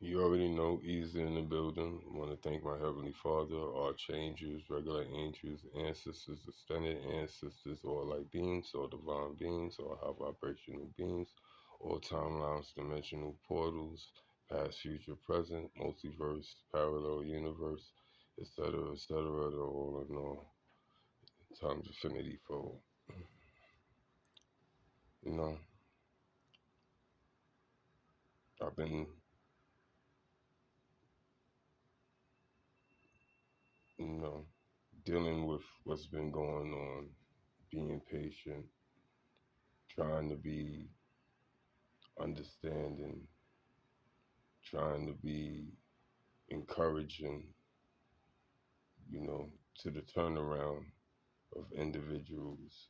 You already know, easy in the building. I want to thank my Heavenly Father, archangels, regular angels, ancestors, extended ancestors, or light beings, or divine beings, or high vibrational beings, or timelines, dimensional portals, past, future, present, multiverse, parallel universe, etc., etc., the all in all, times infinity for, you know, I've been, you know, dealing with what's been going on, being patient, trying to be understanding, trying to be encouraging, to the turnaround of individuals.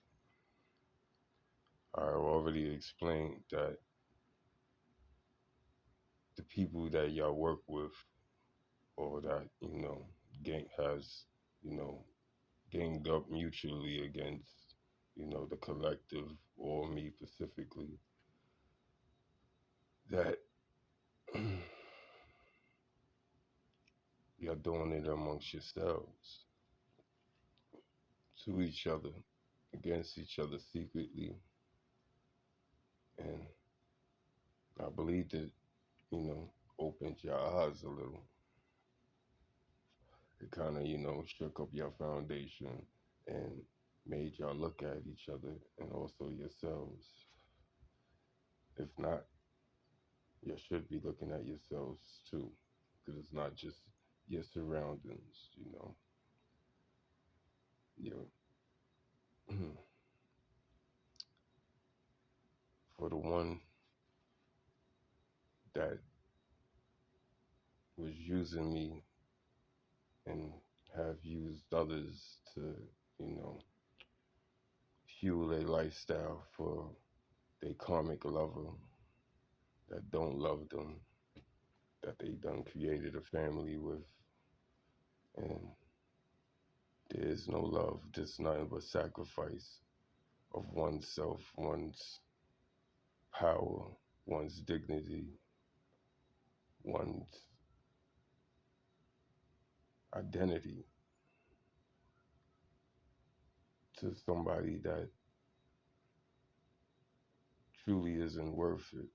I already explained that the people that y'all work with or that, gang has, you know, ganged up mutually against, the collective or me specifically, that you're doing it amongst yourselves, to each other, against each other secretly. And I believe that, opened your eyes a little. It kind of, shook up your foundation and made y'all look at each other and also yourselves. If not, you should be looking at yourselves too, because it's not just your surroundings, Your for the one that was using me and have used others to, you know, fuel a lifestyle for their karmic lover that don't love them, that they done created a family with, and there is no love, just nothing but sacrifice of oneself, one's power, one's dignity, one's identity to somebody that truly isn't worth it.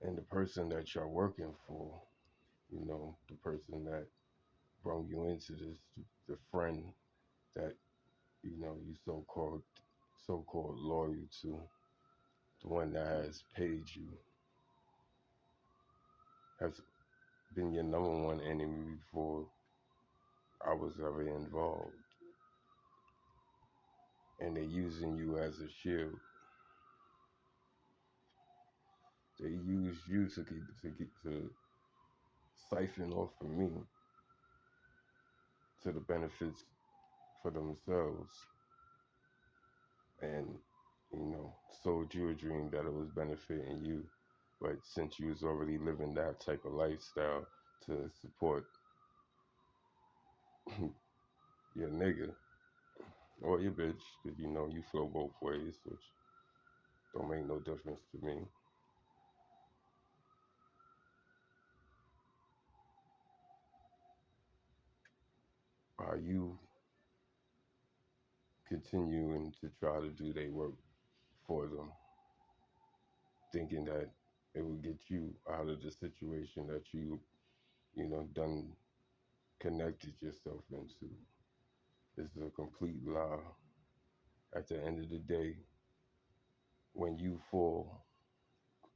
And the person that you're working for, the person that brought you into this, the friend that, you so-called loyal to, the one that has paid you, has been your number one enemy before I was ever involved. And they're using you as a shield. They use you to siphon off from me to the benefits for themselves. And, sold you a dream that it was benefiting you. But since you was already living that type of lifestyle to support your nigga or your bitch, because you flow both ways, which don't make no difference to me. Are you continuing to try to do their work for them, thinking that it will get you out of the situation that done connected yourself into? This is a complete lie. At the end of the day, when you fall,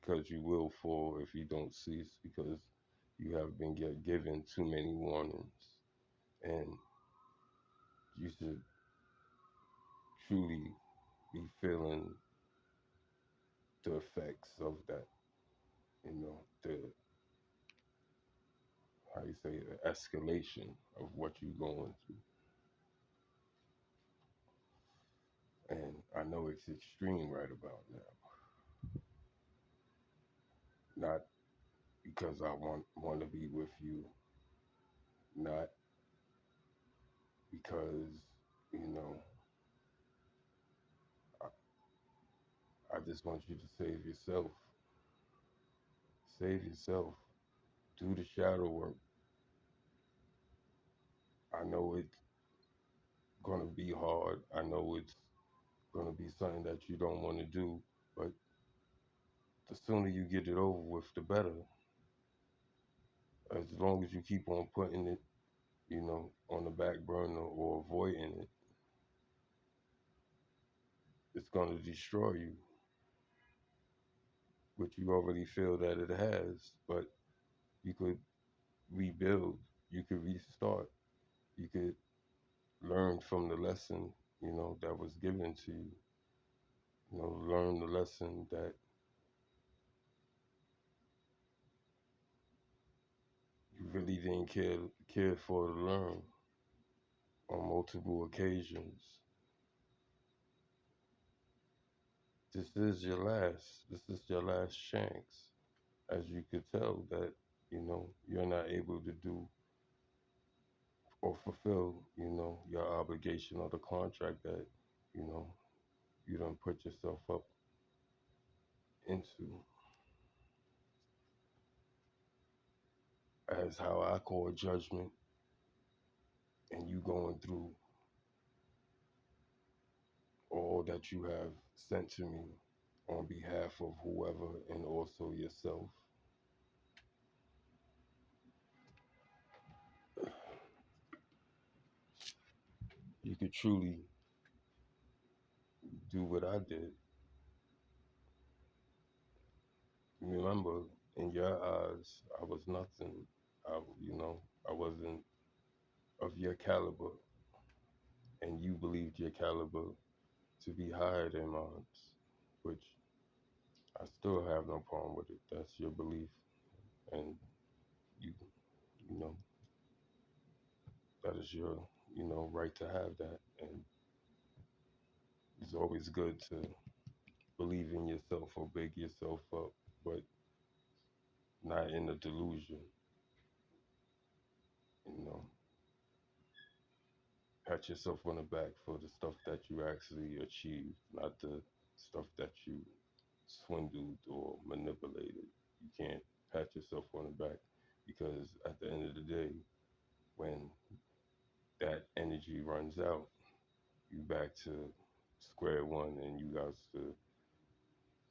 because you will fall if you don't cease, because you have been given too many warnings, and you should truly be feeling the effects of that, the, how you say, the escalation of what you're going through. And I know it's extreme right about now. Not because I want to be with you, not because, I, I just want you to save yourself. Save yourself. Do the shadow work. I know it's gonna be hard. I know it's gonna be something that you don't want to do, but the sooner you get it over with, the better. As long as you keep on putting it, on the back burner or avoiding it, it's gonna destroy you, which you already feel that it has. But you could rebuild. You could restart. You could learn from the lesson, that was given to you. Learn the lesson that you really didn't care for to learn on multiple occasions. This is your last chance. As you could tell that, you're not able to do or fulfill, your obligation or the contract that, you know, you don't put yourself up into. As how I call judgment, and you going through all that you have sent to me on behalf of whoever and also yourself. You could truly do what I did. Remember, in your eyes, I was nothing. I wasn't of your caliber, and you believed your caliber to be higher than mine, which I still have no problem with it. That's your belief, and you, you know, that is your, right to have that. And it's always good to believe in yourself or big yourself up, but not in a delusion. You know, pat yourself on the back for the stuff that you actually achieved, not the stuff that you swindled or manipulated. You can't pat yourself on the back because at the end of the day, when that energy runs out, you back to square one and you got to,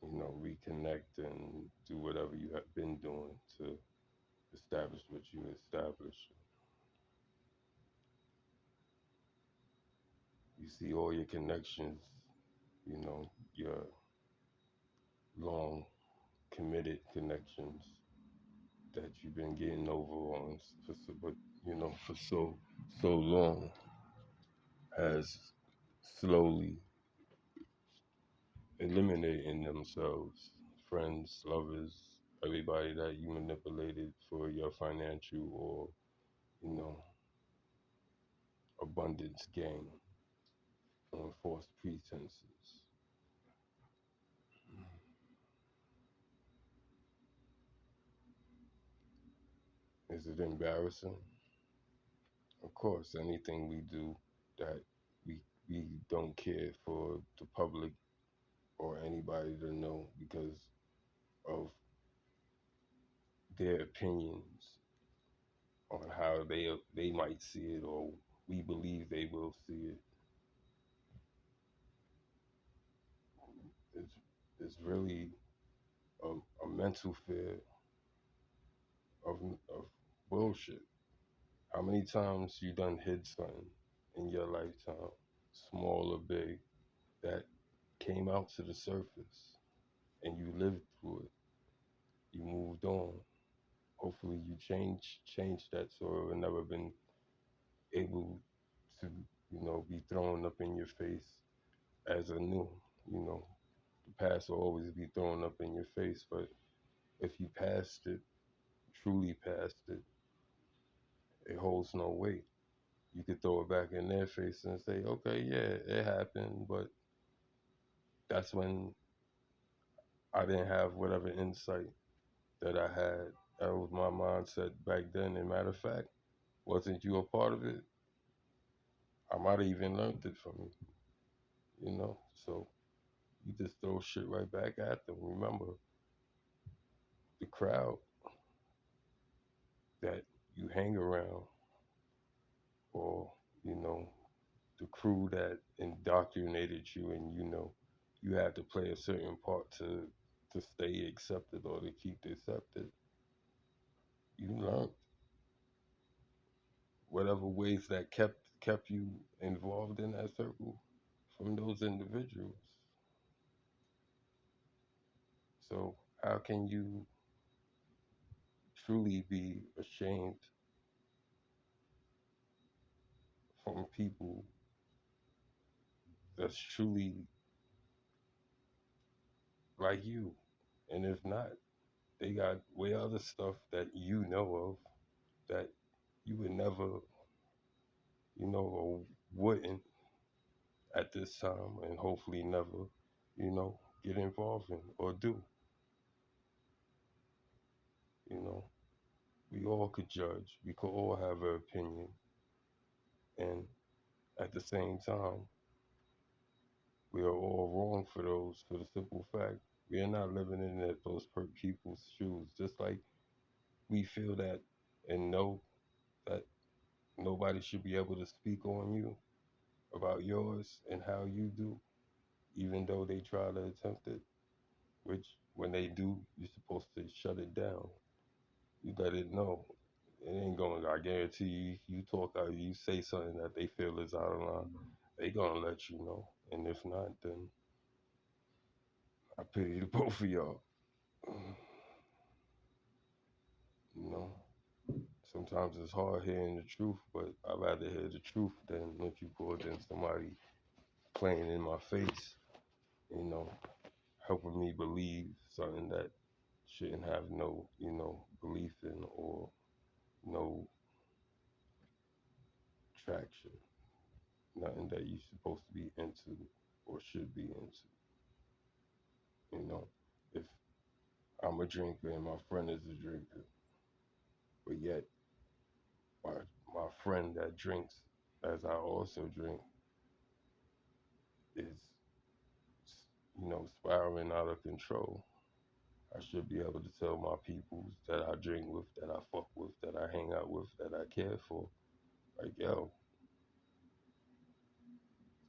reconnect and do whatever you have been doing to establish what you established. You see all your connections, your long committed connections that you've been getting over on for so long has slowly eliminating themselves. Friends, lovers, everybody that you manipulated for your financial or, you know, abundance gain on false pretenses. Is it embarrassing? Of course, anything we do that we we don't care for the public or anybody to know because of their opinions on how they might see it or we believe they will see it. It's really a mental fear of bullshit. How many times you done hid something in your lifetime, small or big, that came out to the surface and you lived through it. You moved on. Hopefully you changed that so it would never been able to, be thrown up in your face as a new, you know. The past will always be thrown up in your face, but if you passed it, truly passed it, it holds no weight. You could throw it back in their face and say, okay, yeah, it happened, but that's when I didn't have whatever insight that I had. That was my mindset back then. And matter of fact, wasn't you a part of it? I might have even learned it from you, So you just throw shit right back at them. Remember, the crowd that you hang around, or you know, the crew that indoctrinated you, and you know, you had to play a certain part to stay accepted or to keep accepted. You learned whatever ways that kept you involved in that circle from those individuals. So how can you truly be ashamed from people that's truly like you? And if not, they got way other stuff that you know of that you would never, or wouldn't at this time, and hopefully never, get involved in or do. You know, we all could judge, we could all have an opinion, and at the same time, we are all wrong for the simple fact we are not living in those people's shoes. Just like we feel that and know that nobody should be able to speak on you about yours and how you do, even though they try to attempt it. Which, when they do, you're supposed to shut it down. You let it know. It ain't going. I guarantee you. You talk out. You say something that they feel is out of line. They gonna let you know. And if not, then I pity the both of y'all. You know, sometimes it's hard hearing the truth, but I'd rather hear the truth than what you call than somebody playing in my face, you know, helping me believe something that shouldn't have no, belief in or no traction, nothing that you're supposed to be into or should be into, you know. If I'm a drinker and my friend is a drinker, but yet my, my friend that drinks as I also drink is, spiraling out of control. I should be able to tell my peoples that I drink with, that I fuck with, that I hang out with, that I care for, like, yo,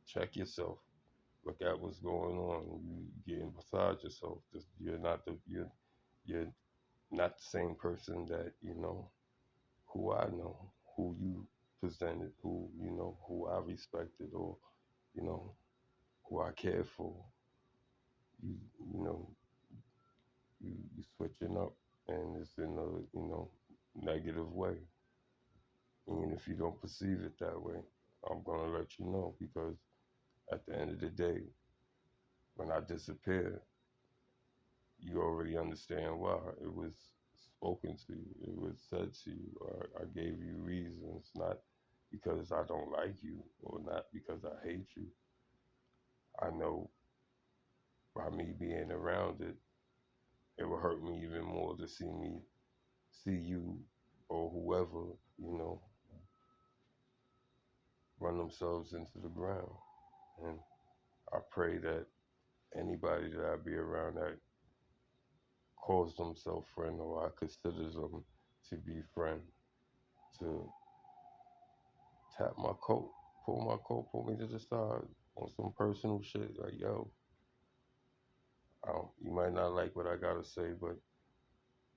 check yourself. Look at what's going on. You getting beside yourself. You're not the same person that who I know, who you presented, who I respected, or you know who I care for. You you know you switching up, and it's in a negative way. And if you don't perceive it that way, I'm gonna let you know, because at the end of the day, when I disappear, you already understand why. It was spoken to you. It was said to you. Or I gave you reasons, not because I don't like you or not because I hate you. I know by me being around it, it will hurt me even more to see you or whoever, run themselves into the ground. And I pray that anybody that I be around that calls themselves friend, or I consider them to be friend, to tap my coat, pull me to the side on some personal shit. Like, yo, you might not like what I gotta say, but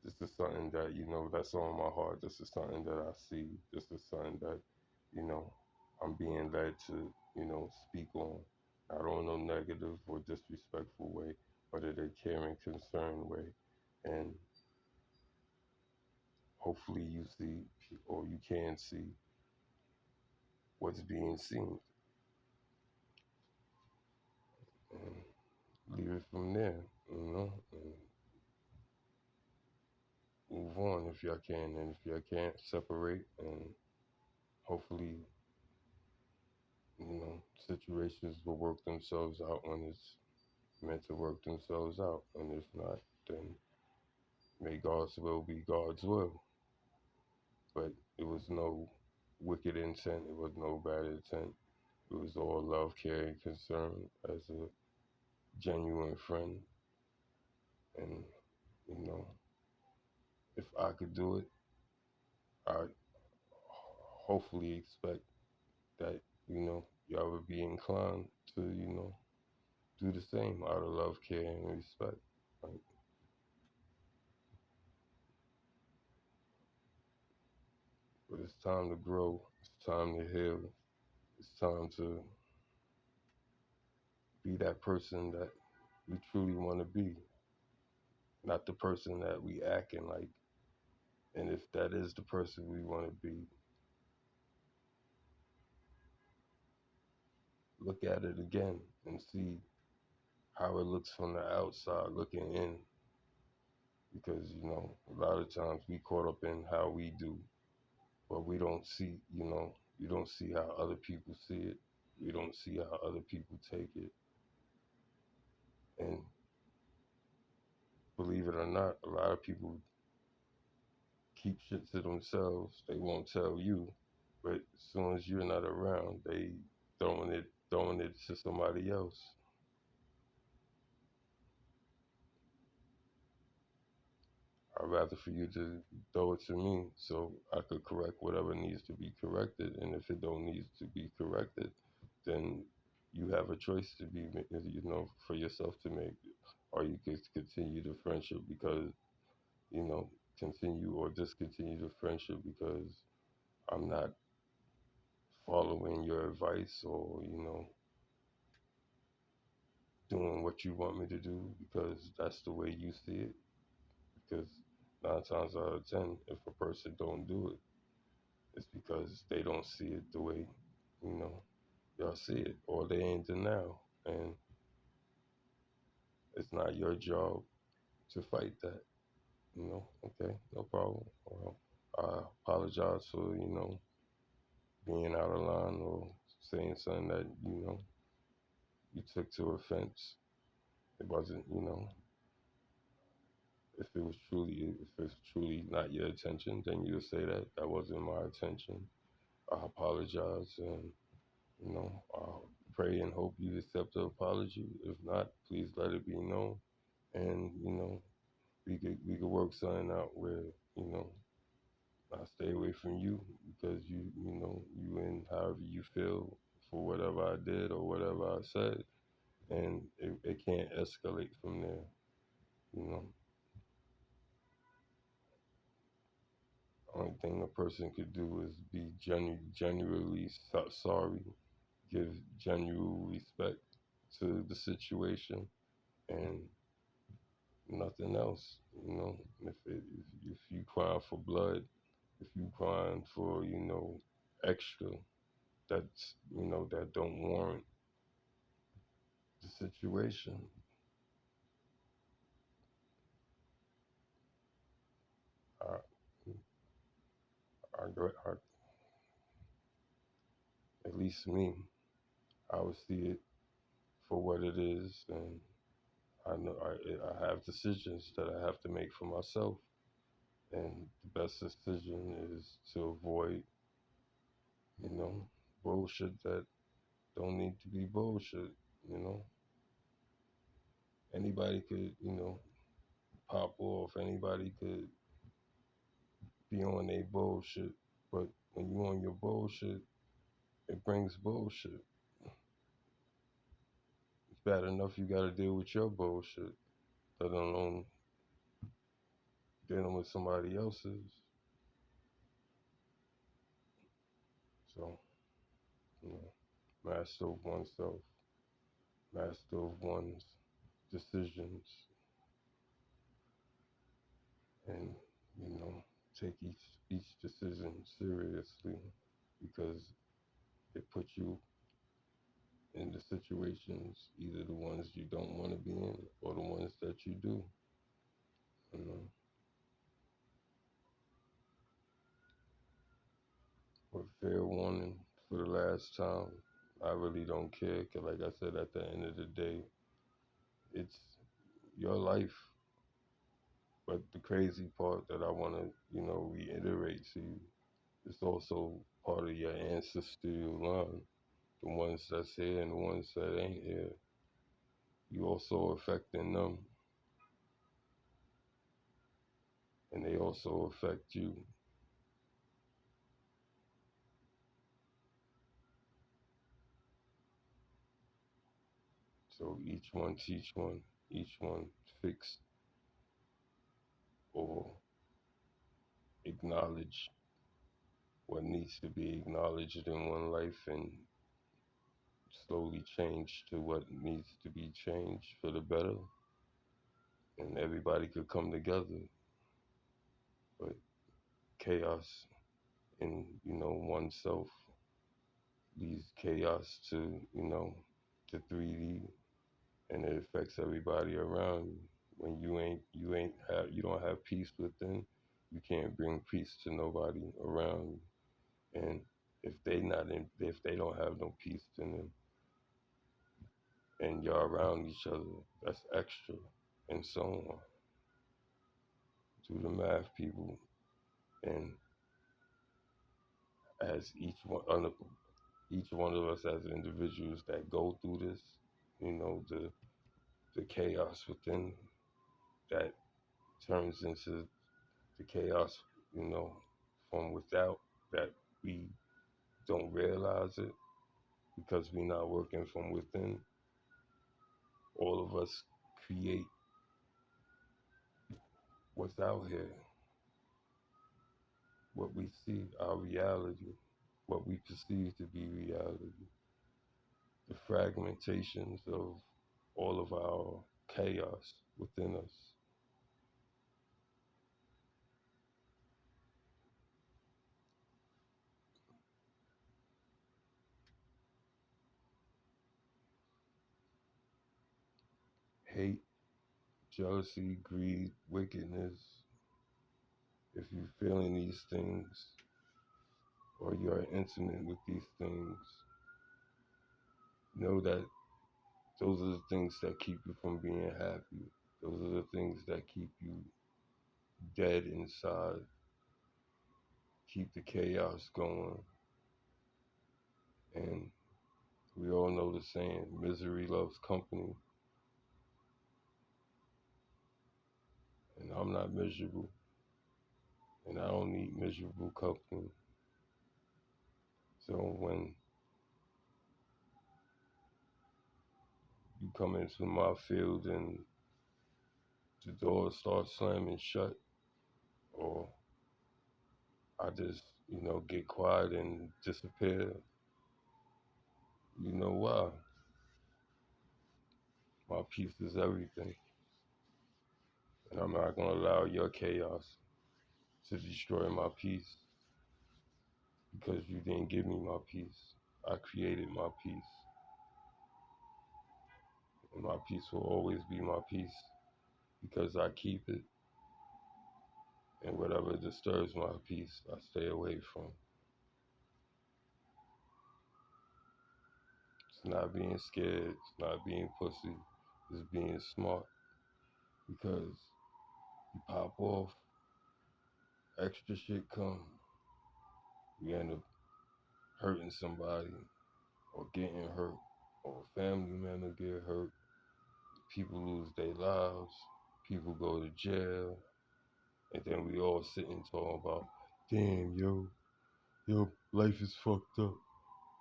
this is something that, that's on my heart. This is something that I see. This is something that, you know, I'm being led to, speak on. Not on no negative or disrespectful way, but in a caring, concerned way. And hopefully you see, or you can see, what's being seen, and leave it from there, and move on if y'all can. And if y'all can't, separate, and hopefully, situations will work themselves out when it's meant to work themselves out. And if not, then may God's will be God's will. But it was no wicked intent, it was no bad intent. It was all love, care, and concern as a genuine friend. And, you know, if I could do it, I hopefully expect that, y'all would be inclined to, do the same out of love, care, and respect. Like, but it's time to grow. It's time to heal. It's time to be that person that we truly want to be, not the person that we acting like. And if that is the person we want to be, look at it again and see how it looks from the outside looking in. Because, a lot of times we caught up in how we do, but we don't see, you don't see how other people see it. We don't see how other people take it. And believe it or not, a lot of people keep shit to themselves. They won't tell you, but as soon as you're not around, they throwing it to somebody else. I'd rather for you to throw it to me so I could correct whatever needs to be corrected. And if it don't need to be corrected, then you have a choice to be, for yourself to make. Or you could continue the friendship because, you know, continue or discontinue the friendship because I'm not following your advice or, doing what you want me to do because that's the way you see it. Because 9 times out of 10, if a person don't do it, it's because they don't see it the way, you know, y'all see it, or they in denial. And it's not your job to fight that, Okay, no problem. Well, I apologize for, being out of line or saying something that, you took to offense. It wasn't, if it's truly not your intention, then you would say that that wasn't my intention. I apologize, and I pray and hope you accept the apology. If not, please let it be known, and we could work something out where I stay away from you because you and however you feel for whatever I did or whatever I said, and it can't escalate from there. You know, only thing a person could do is be genuinely sorry, give genuine respect to the situation, and nothing else. If you crying for blood, if you crying for extra, that don't warrant the situation. I, I, at least me, I would see it for what it is, and I know I have decisions that I have to make for myself, and the best decision is to avoid, you know, bullshit that don't need to be bullshit. You know, anybody could, pop off. Anybody could be on their bullshit, but when you on your bullshit, it brings bullshit. It's bad enough you got to deal with your bullshit, let alone dealing with somebody else's. So, you know, master of oneself, master of one's decisions, and take each decision seriously because it puts you in the situations, either the ones you don't want to be in or the ones that you do. You know, with fair warning for the last time, I really don't care. Cause like I said, at the end of the day, it's your life. But the crazy part that I want to, reiterate to you, it's also part of your ancestral line, the ones that's here and the ones that ain't here. you also affecting them, and they also affect you. So each one teach one, each one fix or acknowledge what needs to be acknowledged in one life and slowly change to what needs to be changed for the better. And everybody could come together. But chaos in, oneself leads chaos to, to 3D, and it affects everybody around you. When you don't have peace within, you can't bring peace to nobody around you. And if they don't have no peace in them, and you're around each other, that's extra, and so on. Do the math, people, and as each one of us as individuals that go through this, the chaos within that turns into the chaos, you know, from without, that we don't realize it because we're not working from within. All of us create what's out here, what we see, our reality, what we perceive to be reality, the fragmentations of all of our chaos within us. Hate, jealousy, greed, wickedness. If you're feeling these things or you're intimate with these things, know that those are the things that keep you from being happy. Those are the things that keep you dead inside, keep the chaos going. And we all know the saying, misery loves company. And I'm not miserable. And I don't need miserable company. So when you come into my field and the doors start slamming shut, or I just, get quiet and disappear, you know why? My peace is everything. And I'm not going to allow your chaos to destroy my peace because you didn't give me my peace. I created my peace. And my peace will always be my peace because I keep it. And whatever disturbs my peace, I stay away from. It's not being scared, it's not being pussy, it's being smart. Because you pop off, extra shit come, you end up hurting somebody or getting hurt, or a family member get hurt, people lose their lives, people go to jail, and then we all sitting talking about, damn, yo, life is fucked up.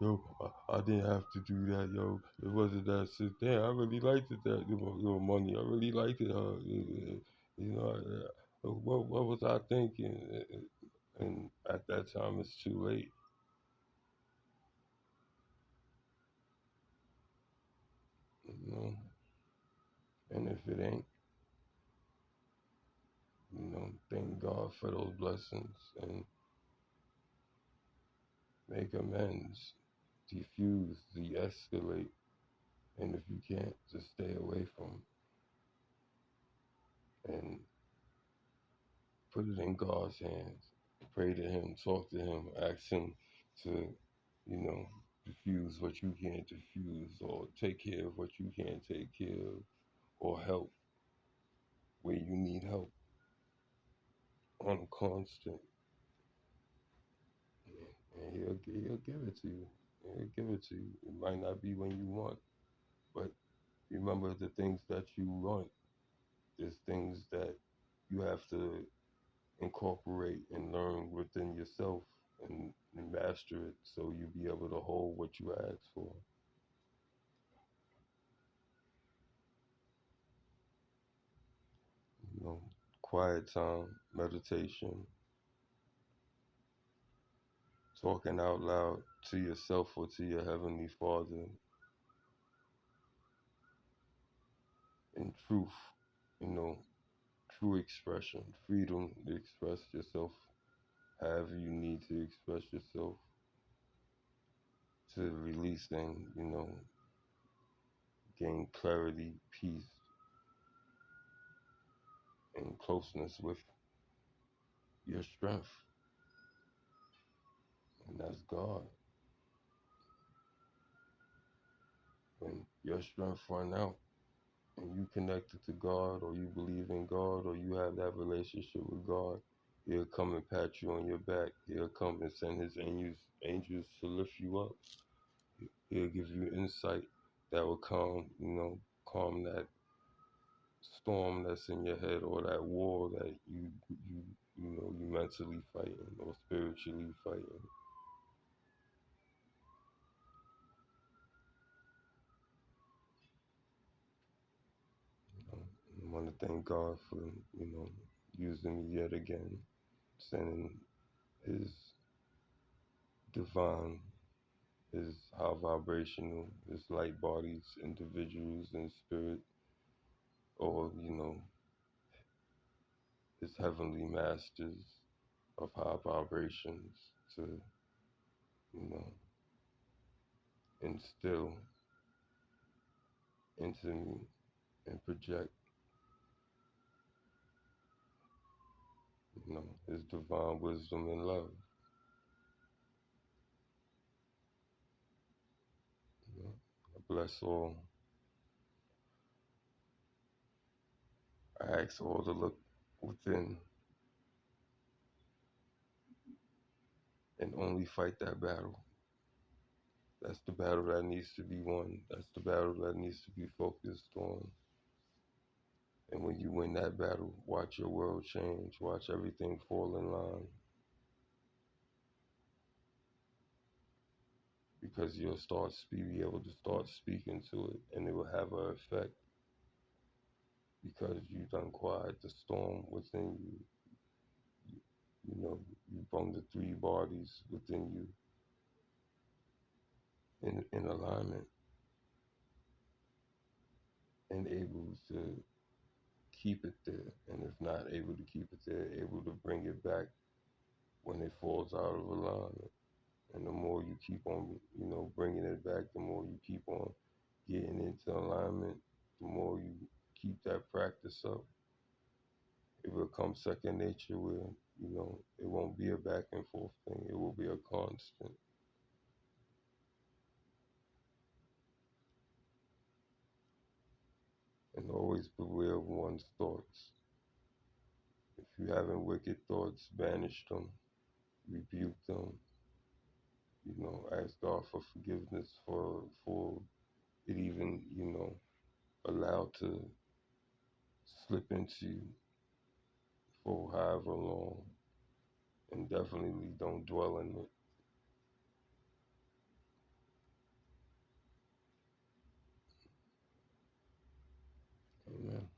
Yo, I didn't have to do that, yo. It wasn't that shit. Damn, I really liked it, that your money. I really liked it. You know, what was I thinking? And at that time, it's too late. You know. And if it ain't, thank God for those blessings and make amends, defuse, de-escalate. And if you can't, just stay away from it and put it in God's hands. Pray to Him, talk to Him, ask Him to, diffuse what you can't diffuse, or take care of what you can't take care of, or help where you need help on a constant. And he'll give it to you. He'll give it to you. It might not be when you want, but Remember the things that you want. There's things that you have to incorporate and learn within yourself and master it so you be able to hold what you ask for. You know, quiet time, meditation, talking out loud to yourself or to your Heavenly Father in truth, you know, true expression, freedom to express yourself however you need to express yourself, to release things, gain clarity, peace, and closeness with your strength, and that's God. When your strength run out and you connected to God, or you believe in God, or you have that relationship with God, He'll come and pat you on your back. He'll come and send His angels to lift you up. He'll give you insight that will calm that storm that's in your head, or that war that you mentally fighting or spiritually fighting. I want to thank God for using me yet again, sending His divine, His high vibrational, His light bodies, individuals in spirit, or His heavenly masters of high vibrations to you know instill into me and project His divine wisdom and love. I bless all. I ask all to look within and only fight that battle. That's the battle that needs to be won. That's the battle that needs to be focused on. And when you win that battle, watch your world change. Watch everything fall in line. Because you'll be able to start speaking to it, and it will have an effect because you done quiet the storm within you. You bring the three bodies within you in alignment and able to keep it there. And if not able to keep it there, able to bring it back when it falls out of alignment. And the more you keep on, bringing it back, the more you keep on getting into alignment, the more you keep that practice up, it will become second nature where, it won't be a back and forth thing. It will be a constant. And always beware of one's thoughts. If you're having wicked thoughts, banish them, rebuke them, ask God for forgiveness for it even, allowed to slip into you for however long. And definitely don't dwell in it. Amen.